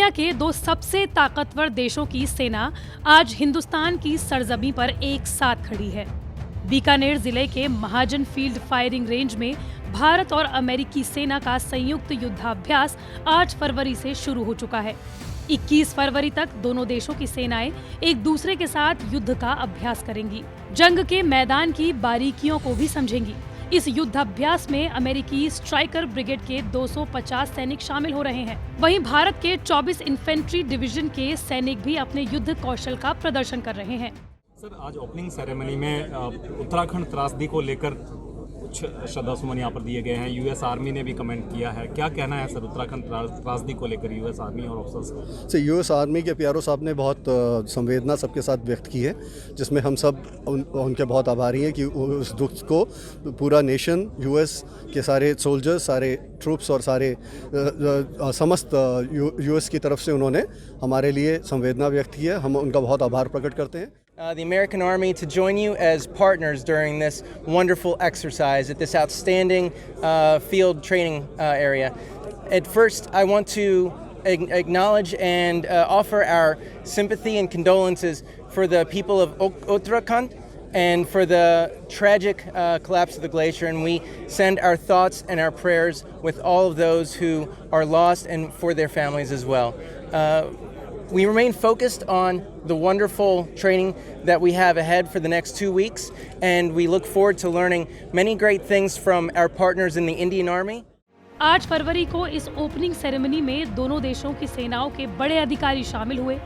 दुनिया के दो सबसे ताकतवर देशों की सेना आज हिंदुस्तान की सरजमीं पर एक साथ खड़ी है। बीकानेर जिले के महाजन फील्ड फायरिंग रेंज में भारत और अमेरिकी सेना का संयुक्त युद्धाभ्यास 8 फरवरी से शुरू हो चुका है। 21 फरवरी तक दोनों देशों की सेनाएं एक दूसरे के साथ युद्ध का अभ्यास करेंगी, जंग के मैदान की बारीकियों को भी समझेंगी। इस युद्धाभ्यास में अमेरिकी स्ट्राइकर ब्रिगेड के 250 सैनिक शामिल हो रहे हैं। वहीं भारत के 24 इन्फेंट्री डिवीजन के सैनिक भी अपने युद्ध कौशल का प्रदर्शन कर रहे हैं। सर, आज ओपनिंग सेरेमनी में उत्तराखंड त्रासदी को लेकर कुछ श्रद्धासुमन यहाँ पर दिए गए हैं। यूएस आर्मी ने भी कमेंट किया है, क्या कहना है सर उत्तराखंड त्रासदी को लेकर यूएस आर्मी और ऑफिसर्स से? यूएस आर्मी के प्यारो साहब ने बहुत संवेदना सबके साथ व्यक्त की है, जिसमें हम सब उनके बहुत आभारी हैं कि उस दुख को पूरा नेशन, यूएस के सारे सोल्जर्स, सारे ट्रूप्स और सारे समस्त यूएस की तरफ से उन्होंने हमारे लिए संवेदना व्यक्त की है। हम उनका बहुत आभार प्रकट करते हैं। The American Army to join you as partners during this wonderful exercise at this outstanding field training area. At first, I want to acknowledge and offer our sympathy and condolences for the people of Uttarakhand and for the tragic collapse of the glacier, and we send our thoughts and our prayers with all of those who are lost and for their families as well. We remain focused on the wonderful training that we have ahead for the next 2 weeks, and we look forward to learning many great things from our partners in the Indian Army. 8 फरवरी को इस opening ceremony में दोनों देशों की सेनाओं के बड़े अधिकारी शामिल हुए।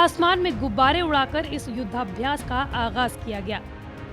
आसमान में गुब्बारे उड़ाकर इस युद्धाभ्यास का आगाज किया गया।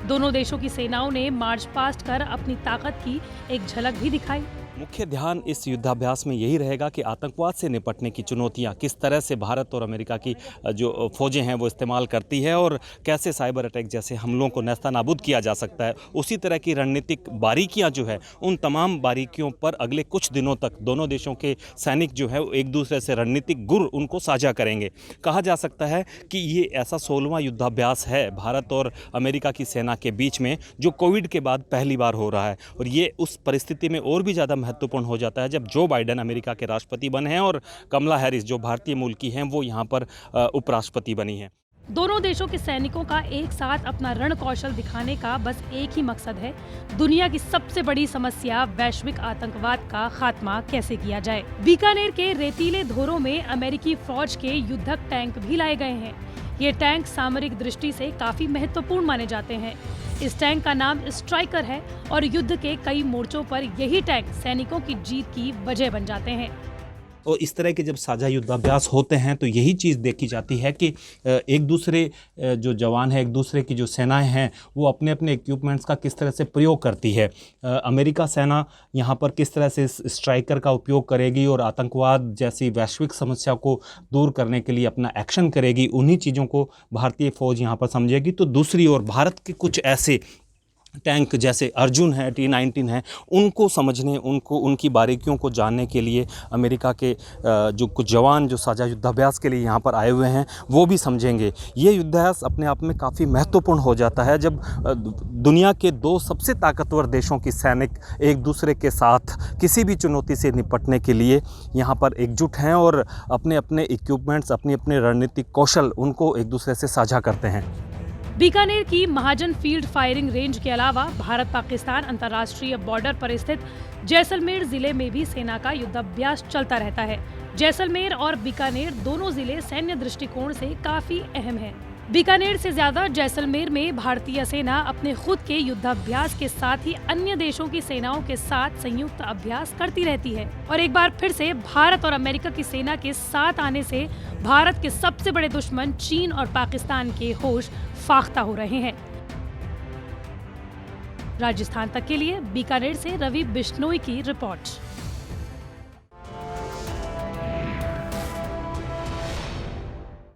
दोनों देशों की सेनाओं ने मार्च पास्ट कर अपनी ताकत की एक झलक भी दिखाई। मुख्य ध्यान इस युद्धाभ्यास में यही रहेगा कि आतंकवाद से निपटने की चुनौतियां किस तरह से भारत और अमेरिका की जो फौजें हैं वो इस्तेमाल करती है और कैसे साइबर अटैक जैसे हमलों को नेस्तनाबूद किया जा सकता है। उसी तरह की रणनीतिक बारीकियां जो है, उन तमाम बारीकियों पर अगले कुछ दिनों तक दोनों देशों के सैनिक जो है एक दूसरे से रणनीतिक गुर उनको साझा करेंगे। कहा जा सकता है कि ये ऐसा 16वां युद्धाभ्यास है भारत और अमेरिका की सेना के बीच में, जो कोविड के बाद पहली बार हो रहा है। और ये उस परिस्थिति में और भी ज़्यादा महत्वपूर्ण हो जाता है जब जो बाइडेन अमेरिका के राष्ट्रपति बने हैं और कमला हैरिस जो भारतीय मूल की हैं वो यहाँ पर उपराष्ट्रपति बनी हैं। दोनों देशों के सैनिकों का एक साथ अपना रण कौशल दिखाने का बस एक ही मकसद है, दुनिया की सबसे बड़ी समस्या वैश्विक आतंकवाद का खात्मा कैसे किया जाए। बीकानेर के रेतीले धोरों में अमेरिकी फौज के युद्धक टैंक भी लाए गए हैं। ये टैंक सामरिक दृष्टि से काफी महत्वपूर्ण माने जाते हैं। इस टैंक का नाम स्ट्राइकर है और युद्ध के कई मोर्चों पर यही टैंक सैनिकों की जीत की वजह बन जाते हैं। और इस तरह के जब साझा युद्धाभ्यास होते हैं तो यही चीज़ देखी जाती है कि एक दूसरे जो जवान है, एक दूसरे की जो सेनाएं हैं वो अपने अपने इक्विपमेंट्स का किस तरह से प्रयोग करती है। अमेरिका सेना यहाँ पर किस तरह से स्ट्राइकर का उपयोग करेगी और आतंकवाद जैसी वैश्विक समस्या को दूर करने के लिए अपना एक्शन करेगी, उन्हीं चीज़ों को भारतीय फ़ौज यहाँ पर समझेगी। तो दूसरी ओर भारत के कुछ ऐसे टैंक जैसे अर्जुन है, T-19 है, उनको समझने, उनकी बारीकियों को जानने के लिए अमेरिका के जो कुछ जवान जो साझा युद्धाभ्यास के लिए यहाँ पर आए हुए हैं वो भी समझेंगे। ये युद्धाभ्यास अपने आप में काफ़ी महत्वपूर्ण हो जाता है जब दुनिया के दो सबसे ताकतवर देशों की सैनिक एक दूसरे के साथ किसी भी चुनौती से निपटने के लिए यहाँ पर एकजुट हैं और अपने अपने इक्विपमेंट्स, अपने अपने रणनीतिक कौशल उनको एक दूसरे से साझा करते हैं। बीकानेर की महाजन फील्ड फायरिंग रेंज के अलावा भारत पाकिस्तान अंतर्राष्ट्रीय बॉर्डर पर स्थित जैसलमेर जिले में भी सेना का युद्धाभ्यास चलता रहता है। जैसलमेर और बीकानेर दोनों जिले सैन्य दृष्टिकोण से काफी अहम हैं। बीकानेर से ज्यादा जैसलमेर में भारतीय सेना अपने खुद के युद्धाभ्यास के साथ ही अन्य देशों की सेनाओं के साथ संयुक्त अभ्यास करती रहती है। और एक बार फिर से भारत और अमेरिका की सेना के साथ आने से भारत के सबसे बड़े दुश्मन चीन और पाकिस्तान के होश फाख्ता हो रहे हैं। राजस्थान तक के लिए बीकानेर से रवि बिश्नोई की रिपोर्ट।